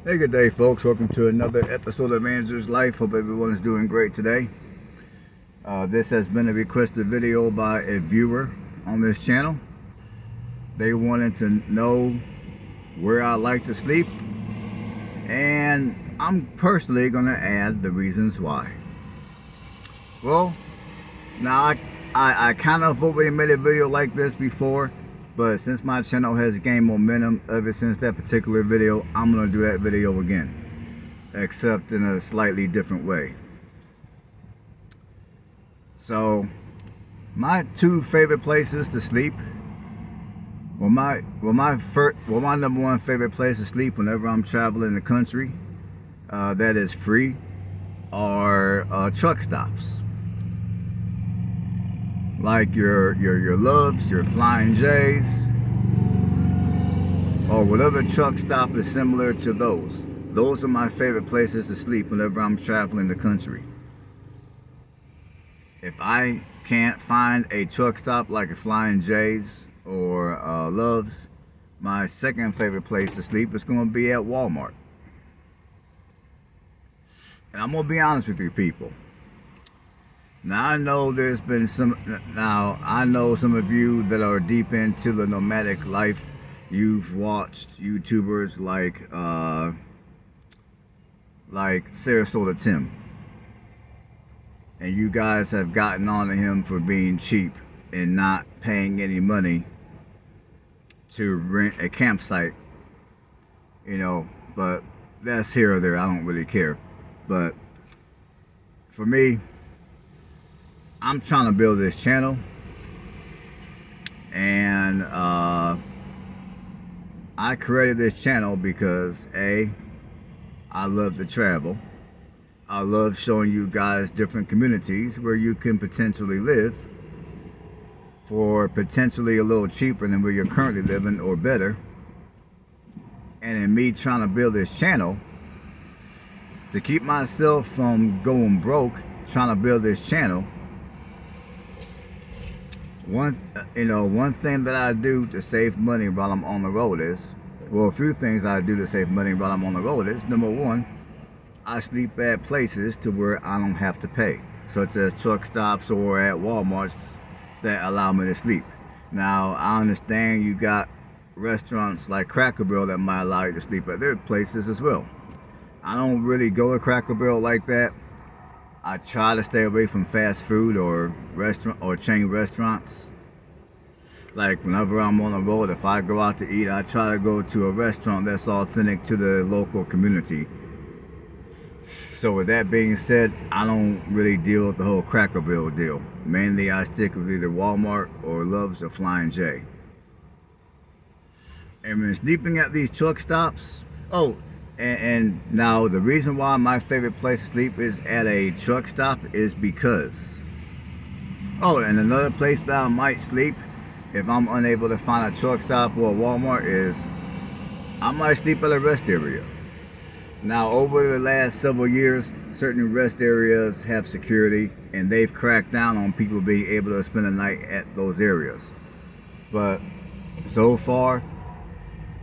Hey, good day, folks. Welcome to another episode of Andrew's Life. Hope everyone is doing great today. This has been a requested video by a viewer on this channel. They wanted to know where I like to sleep, and I'm personally going to add the reasons why. Well, now I kind of already made a video like this before, but since my channel has gained momentum ever since that particular video, I'm going to do that video again, except in a slightly different way. So, my two favorite places to sleep, my number one favorite place to sleep whenever I'm traveling the country, that is free, are truck stops. Like your Loves, your Flying J's, or whatever truck stop is similar to those. Those are my favorite places to sleep whenever I'm traveling the country. If I can't find a truck stop like a Flying J's or Loves, my second favorite place to sleep is going to be at Walmart. And I'm going to be honest with you people. Now I know I know some of you that are deep into the nomadic life. You've watched YouTubers like Sarasota Tim. And you guys have gotten on to him for being cheap and not paying any money to rent a campsite. But that's here or there. I don't really care. But for me, I'm trying to build this channel, and I created this channel because I love to travel. I love showing you guys different communities where you can potentially live for potentially a little cheaper than where you're currently living, or better. And in me trying to build this channel, to keep myself from going broke trying to build this channel, one thing that I do to save money while I'm on the road is, well, a few things I do to save money while I'm on the road is, number one, I sleep at places to where I don't have to pay, such as truck stops or at Walmarts that allow me to sleep. Now, I understand you got restaurants like Cracker Barrel that might allow you to sleep at their places as well. I don't really go to Cracker Barrel like that. I try to stay away from fast food or chain restaurants. Like whenever I'm on the road, if I go out to eat, I try to go to a restaurant that's authentic to the local community. So with that being said, I don't really deal with the whole Cracker Barrel deal. Mainly I stick with either Walmart or Love's or Flying J. And when sleeping at these truck stops, and now the reason why my favorite place to sleep is at a truck stop is because, and another place that I might sleep if I'm unable to find a truck stop or a Walmart is, I might sleep at a rest area. Now, over the last several years, certain rest areas have security, and they've cracked down on people being able to spend the night at those areas. But so far,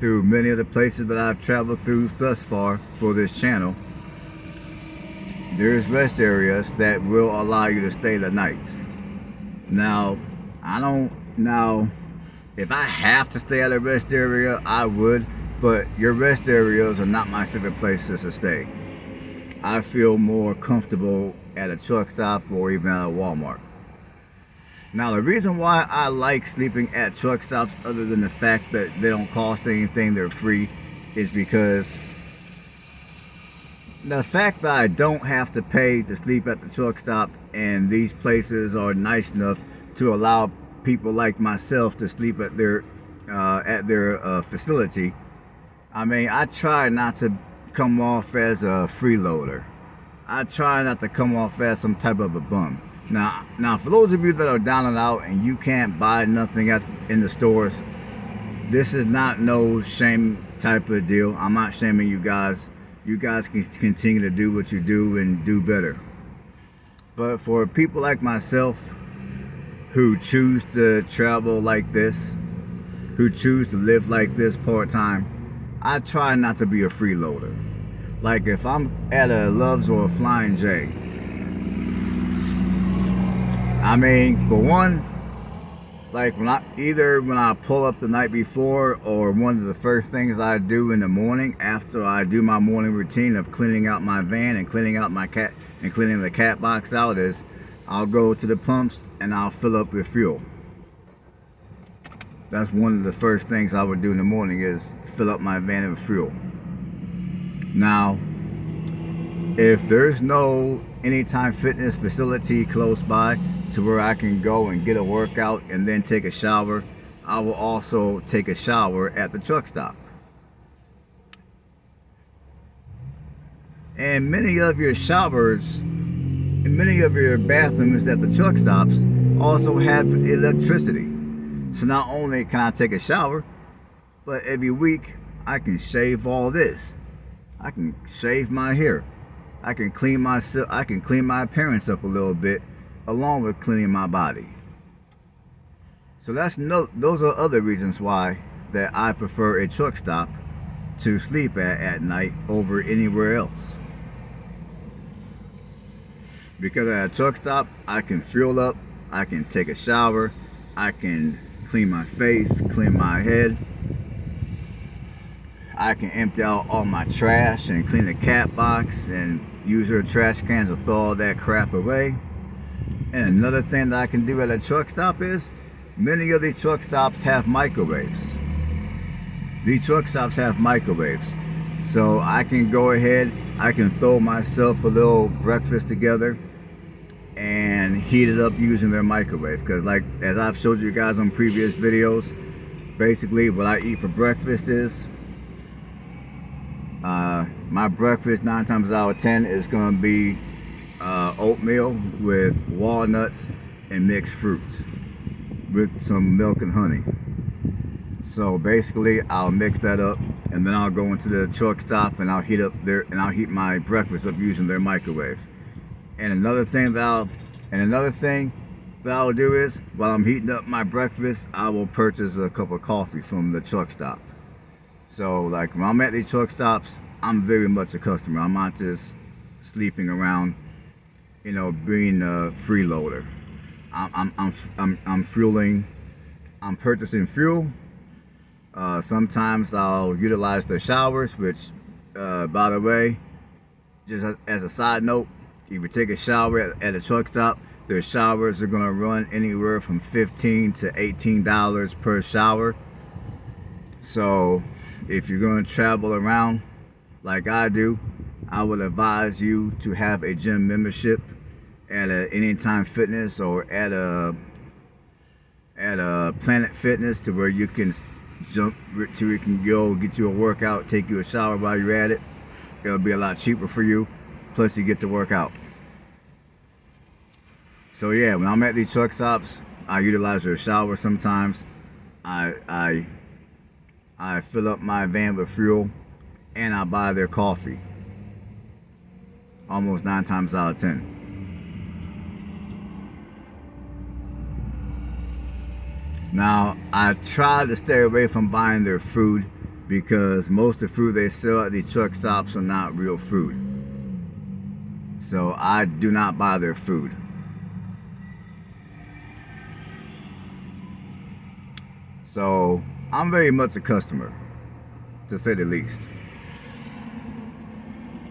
through many of the places that I've traveled through thus far for this channel, there's rest areas that will allow you to stay the night. Now, if I have to stay at a rest area, I would, but your rest areas are not my favorite places to stay. I feel more comfortable at a truck stop or even at a Walmart. Now, the reason why I like sleeping at truck stops, other than the fact that they don't cost anything, they're free, is because the fact that I don't have to pay to sleep at the truck stop, and these places are nice enough to allow people like myself to sleep at their facility. I mean, I try not to come off as a freeloader. I try not to come off as some type of a bum. Now, for those of you that are down and out and you can't buy nothing in the stores, this is not no shame type of deal. I'm not shaming you guys. You guys can continue to do what you do and do better. But for people like myself who choose to travel like this, who choose to live like this part-time, I try not to be a freeloader. Like if I'm at a Love's or a Flying J, I mean, for one, like when I pull up the night before, or one of the first things I do in the morning after I do my morning routine of cleaning out my van and cleaning out my cat and cleaning the cat box out, is I'll go to the pumps and I'll fill up with fuel. That's one of the first things I would do in the morning, is fill up my van with fuel. Now, if there's no Anytime Fitness facility close by to where I can go and get a workout and then take a shower, I will also take a shower at the truck stop. And many of your showers and many of your bathrooms at the truck stops also have electricity. So not only can I take a shower, but every week I can shave all this. I can shave my hair. I can clean my appearance up a little bit, along with cleaning my body. So those are other reasons why that I prefer a truck stop to sleep at night over anywhere else. Because at a truck stop, I can fuel up, I can take a shower, I can clean my face, clean my head, I can empty out all my trash and clean the cat box and use her trash cans to throw all that crap away. And another thing that I can do at a truck stop is, many of these truck stops have microwaves. These truck stops have microwaves. So I can go ahead, I can throw myself a little breakfast together and heat it up using their microwave. Because like, as I've showed you guys on previous videos, basically what I eat for breakfast is, my breakfast 9 times out of 10 is going to be oatmeal with walnuts and mixed fruits with some milk and honey. So basically I'll mix that up, and then I'll go into the truck stop and I'll heat my breakfast up using their microwave. And another thing that I'll do is, while I'm heating up my breakfast, I will purchase a cup of coffee from the truck stop. So like when I'm at these truck stops, I'm very much a customer. I'm not just sleeping around, being a freeloader. I'm fueling. I'm purchasing fuel. Sometimes I'll utilize the showers, which, by the way, just as a side note, if you take a shower at a truck stop, their showers are gonna run anywhere from $15 to $18 per shower. So if you're going to travel around like I do, I would advise you to have a gym membership at a Anytime Fitness or at a Planet Fitness, to where you can go get you a workout, take you a shower while you're at it. It'll be a lot cheaper for you, plus you get to work out. So yeah, when I'm at these truck stops, I utilize their shower sometimes. I fill up my van with fuel, and I buy their coffee. Almost 9 times out of 10. Now, I try to stay away from buying their food, because most of the food they sell at these truck stops are not real food. So I do not buy their food. So I'm very much a customer, to say the least.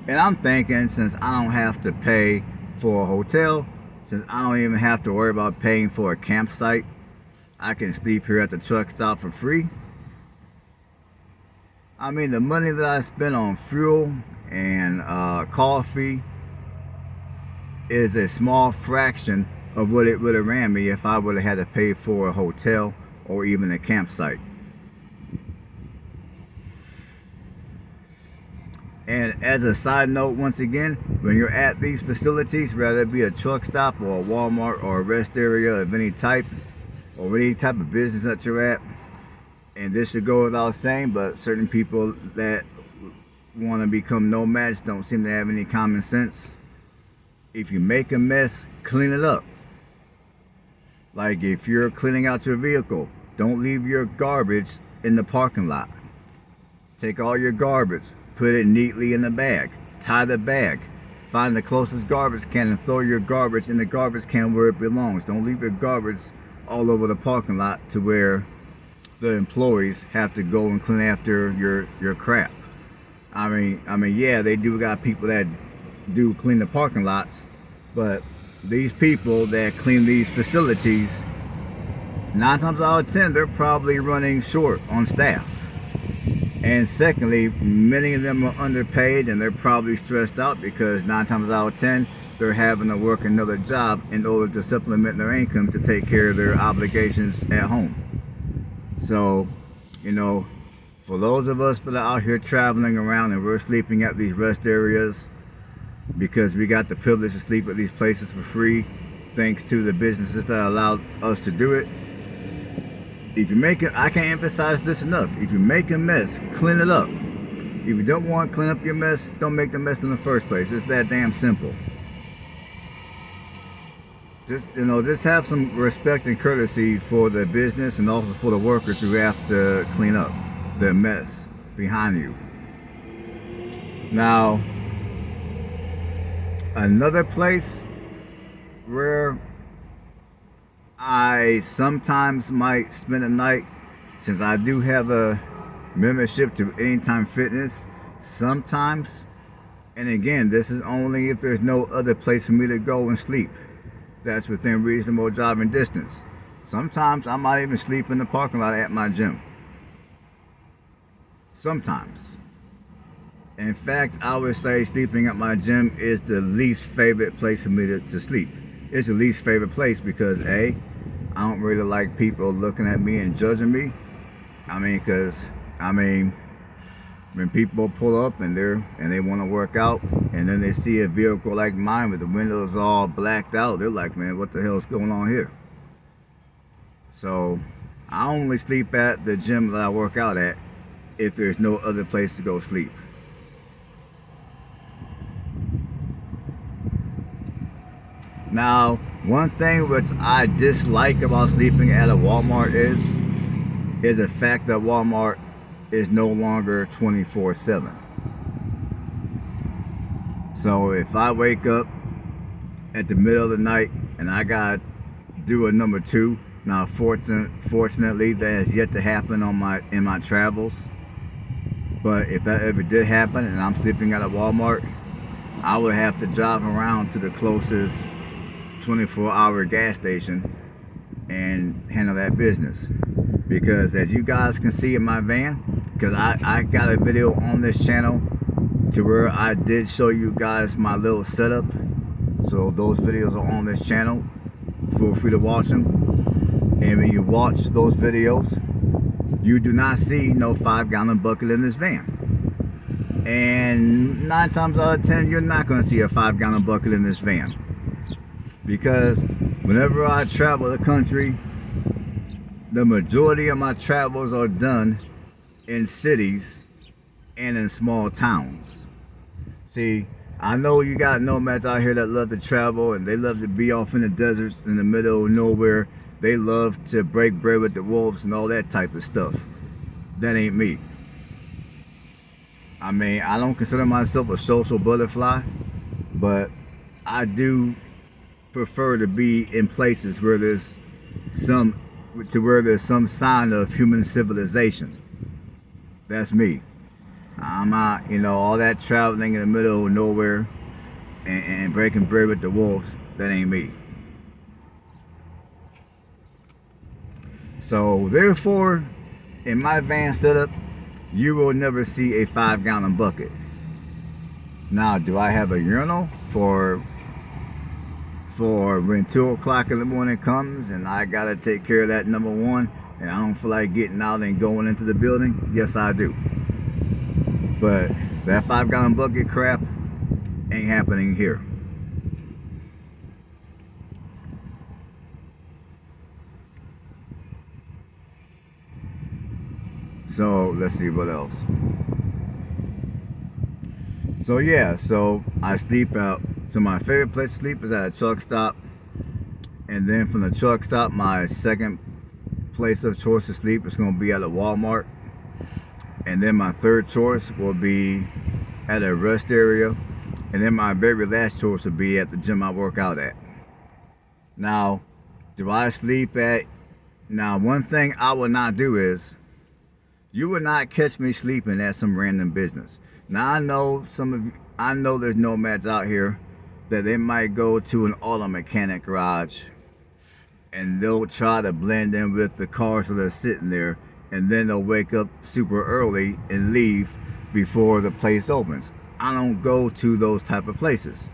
And I'm thinking, since I don't have to pay for a hotel, since I don't even have to worry about paying for a campsite, I can sleep here at the truck stop for free. I mean, the money that I spend on fuel and coffee is a small fraction of what it would have ran me if I would have had to pay for a hotel or even a campsite. And as a side note, once again, when you're at these facilities, whether it be a truck stop or a Walmart or a rest area of any type, or any type of business that you're at, and this should go without saying, but certain people that want to become nomads don't seem to have any common sense. If you make a mess, clean it up. Like if you're cleaning out your vehicle, don't leave your garbage in the parking lot. Take all your garbage, put it neatly in a bag, tie the bag, find the closest garbage can and throw your garbage in the garbage can where it belongs. Don't leave your garbage all over the parking lot to where the employees have to go and clean after your crap. I mean, yeah, they do got people that do clean the parking lots, but these people that clean these facilities, 9 times out of 10, they're probably running short on staff. And secondly, many of them are underpaid and they're probably stressed out because 9 times out of 10, they're having to work another job in order to supplement their income to take care of their obligations at home. So, you know, for those of us that are out here traveling around and we're sleeping at these rest areas because we got the privilege to sleep at these places for free, thanks to the businesses that allowed us to do it. If you make it, I can't emphasize this enough. If you make a mess, clean it up. If you don't want to clean up your mess, don't make the mess in the first place. It's that damn simple. Just have some respect and courtesy for the business and also for the workers who have to clean up the mess behind you. Now, another place where I sometimes might spend a night, since I do have a membership to Anytime Fitness, sometimes, and again, this is only if there's no other place for me to go and sleep that's within reasonable driving distance. Sometimes I might even sleep in the parking lot at my gym. Sometimes. In fact, I would say sleeping at my gym is the least favorite place for me to sleep. It's the least favorite place because A, I don't really like people looking at me and judging me. When people pull up and they want to work out and then they see a vehicle like mine with the windows all blacked out, they're like, man, what the hell is going on here? So I only sleep at the gym that I work out at if there's no other place to go sleep. Now, one thing which I dislike about sleeping at a Walmart is the fact that Walmart is no longer 24/7. So if I wake up at the middle of the night and I got to do a number 2, now fortunately that has yet to happen in my travels, but if that ever did happen and I'm sleeping at a Walmart, I would have to drive around to the closest 24-hour gas station and handle that business. Because as you guys can see in my van, because I got a video on this channel to where I did show you guys my little setup, so those videos are on this channel. Feel free to watch them. And when you watch those videos, you do not see no 5-gallon bucket in this van. And 9 times out of 10, you're not going to see a 5-gallon bucket in this van. Because whenever I travel the country, the majority of my travels are done in cities and in small towns. See, I know you got nomads out here that love to travel and they love to be off in the deserts in the middle of nowhere. They love to break bread with the wolves and all that type of stuff. That ain't me. I mean, I don't consider myself a social butterfly, but I do prefer to be in places where there's some sign of human civilization. That's me. I'm not, all that traveling in the middle of nowhere and breaking bread with the wolves. That ain't me. So therefore, in my van setup, you will never see a 5-gallon bucket. Now, do I have a urinal for when 2 o'clock in the morning comes and I gotta take care of that number 1 and I don't feel like getting out and going into the building? Yes, I do. But that 5-gallon bucket crap ain't happening here. So let's see what else. So yeah, so I sleep out. So my favorite place to sleep is at a truck stop, and then from the truck stop, my second place of choice to sleep is going to be at a Walmart, and then my third choice will be at a rest area, and then my very last choice will be at the gym I work out at. Now, do I sleep at? Now, one thing I will not do is, you will not catch me sleeping at some random business. Now, I know there's nomads out here that they might go to an auto mechanic garage and they'll try to blend in with the cars that are sitting there, and then they'll wake up super early and leave before the place opens. I don't go to those type of places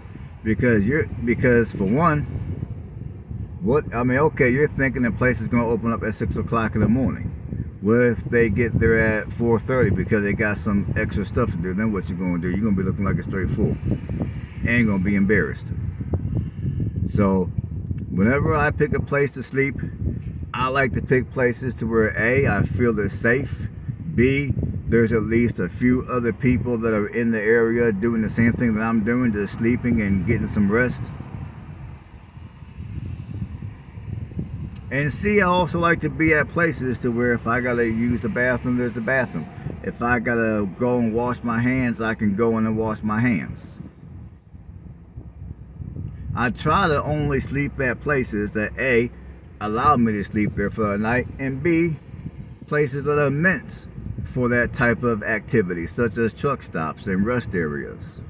because for one, okay, you're thinking the place is gonna open up at 6 o'clock in the morning. What if they get there at 4:30 because they got some extra stuff to do? Then what you gonna do? You're gonna be looking like a straight fool. Ain't gonna be embarrassed. So whenever I pick a place to sleep, I like to pick places to where A, I feel they're safe, B, there's at least a few other people that are in the area doing the same thing that I'm doing, just sleeping and getting some rest. And C, I also like to be at places to where if I gotta use the bathroom, there's the bathroom. If I gotta go and wash my hands, I can go in and wash my hands. I try to only sleep at places that A, allow me to sleep there for the night, and B, places that are meant for that type of activity, such as truck stops and rest areas.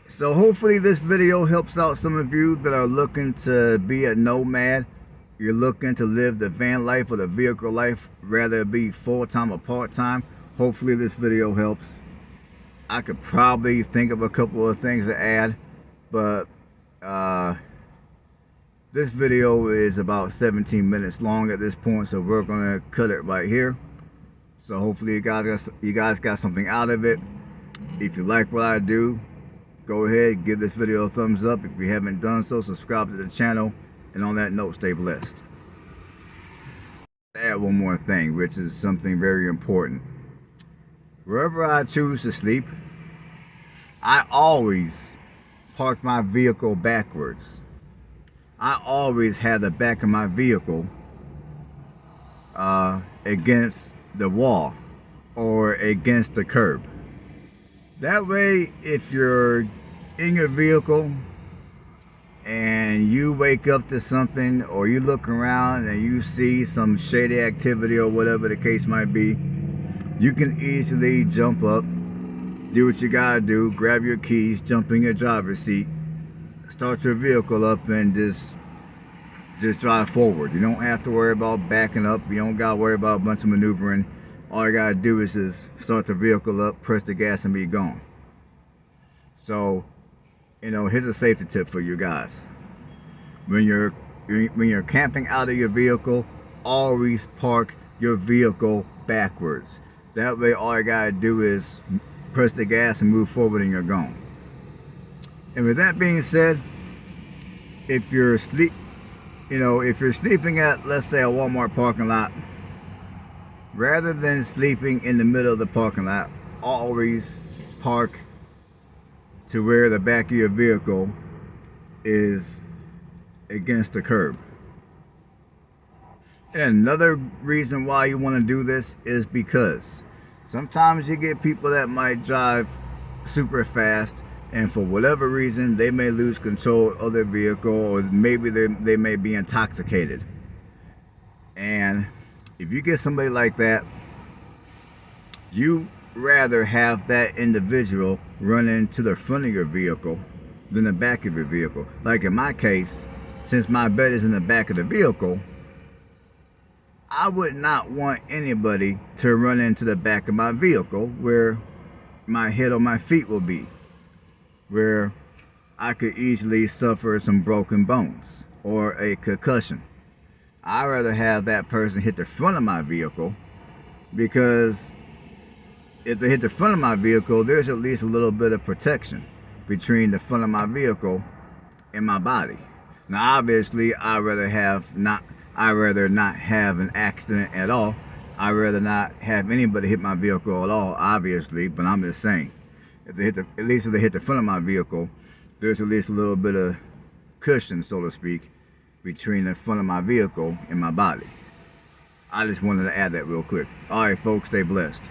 So hopefully this video helps out some of you that are looking to be a nomad. You're looking to live the van life or the vehicle life, rather it be full-time or part-time. Hopefully this video helps. I could probably think of a couple of things to add, but this video is about 17 minutes long at this point, so we're gonna cut it right here. So hopefully you guys got something out of it. If you like what I do, go ahead, give this video a thumbs up. If you haven't done so, subscribe to the channel, and on that note, stay blessed. Add one more thing, which is something very important. Wherever I choose to sleep, I always park my vehicle backwards. I always have the back of my vehicle against the wall or against the curb. That way, if you're in your vehicle and you wake up to something, or you look around and you see some shady activity or whatever the case might be, you can easily jump up, do what you gotta do, grab your keys, jump in your driver's seat, start your vehicle up, and just drive forward. You don't have to worry about backing up. You don't gotta worry about a bunch of maneuvering. All you gotta do is just start the vehicle up, press the gas, and be gone. So, here's a safety tip for you guys. When you're camping out of your vehicle, always park your vehicle backwards. That way, all you gotta do is press the gas and move forward, and you're gone. And with that being said, if you're sleeping at, let's say, a Walmart parking lot, rather than sleeping in the middle of the parking lot, always park to where the back of your vehicle is against the curb. And another reason why you want to do this is because sometimes you get people that might drive super fast, and for whatever reason they may lose control of their vehicle, or maybe they may be intoxicated. And if you get somebody like that, you rather have that individual run into the front of your vehicle than the back of your vehicle. Like in my case, since my bed is in the back of the vehicle, I would not want anybody to run into the back of my vehicle where my head or my feet will be, where I could easily suffer some broken bones or a concussion. I'd rather have that person hit the front of my vehicle, because if they hit the front of my vehicle, there's at least a little bit of protection between the front of my vehicle and my body. Now, obviously, I'd rather not have an accident at all. I'd rather not have anybody hit my vehicle at all, obviously, but I'm just saying, at least if they hit the front of my vehicle, there's at least a little bit of cushion, so to speak, between the front of my vehicle and my body. I just wanted to add that real quick. All right, folks, stay blessed.